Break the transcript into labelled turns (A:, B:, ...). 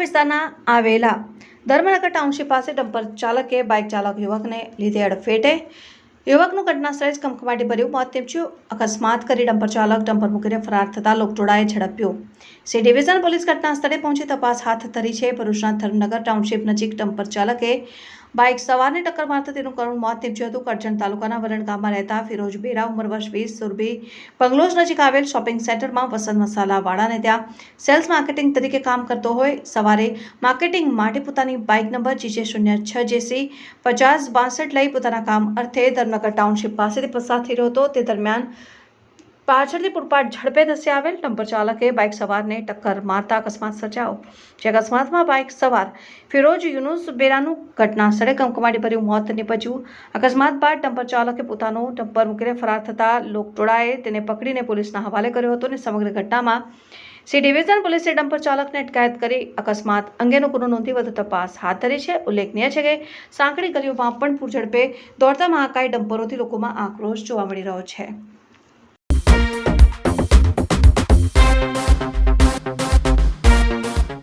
A: વિસ્તારના આવેલા ધર્મનગર ટાઉનશીપ પાસે ડમ્પર ચાલકે બાઇક ચાલક યુવકને લીધે અડફેટે યુવકનું ઘટના સ્થળે જ કમકમાટી ભર્યું મોત નીપજ્યું। અકસ્માત કરી ડમ્પર ચાલક ડમ્પર મૂકીને ફરાર થતા લોકટોળાએ ઝડપ્યો। સી ડિવિઝન પોલીસ ઘટના સ્થળે પહોંચી તપાસ હાથ ધરી છે। ભરૂચના ધર્મનગર ટાઉનશીપ નજીક ડમ્પર ચાલકે બાઇક સવારને ટક્કર મારતા તેનું કરુણ મોત નીપજ્યું હતું। કરજણ તાલુકાના વરણ ગામમાં રહેતા ફિરોજ બેરા ઉંમર વર્ષ 20 સુરભી બંગલોઝ નજીક આવેલ શોપિંગ સેન્ટરમાં વસંત મસાલાવાળાને ત્યાં સેલ્સ માર્કેટિંગ તરીકે કામ કરતો હોય। સવારે માર્કેટિંગ માટે પોતાની બાઇક નંબર GJ06 JC 5062 લઈ પોતાના કામ અર્થે ધર્મનગર ટાઉનશીપ પાસેથી પસાર થઈ રહ્યો હતો। તે દરમિયાન પાછળથી પૂરપાટ ઝડપે ધસી આવેલ ડમ્પર ચાલકે બાઇક સવારને ટક્કર મારતા અકસ્માત સર્જાયો। જે અકસ્માતમાં બાઇક સવાર ફિરોજ યુનુસ બેરાનું ઘટના સ્થળે કમકમાટી ભર્યું મોત નીપજ્યું। અકસ્માત બાદ ડમ્પર ચાલકે પોતાનું ડમ્પર મૂકીને ફરાર થતા લોકટોળાએ તેને પકડીને પોલીસના હવાલે કર્યો હતો અને સમગ્ર ઘટનામાં સી ડિવિઝન પોલીસે ડમ્પર ચાલકને અટકાયત કરી અકસ્માત અંગેનો ગુનો નોંધી વધુ તપાસ હાથ ધરી છે। ઉલ્લેખનીય છે કે સાંકડી ગલીઓમાં પણ પૂરઝડપે દોડતા મહાકાય ડમ્પરોથી લોકોમાં આક્રોશ જોવા મળી રહ્યો છે।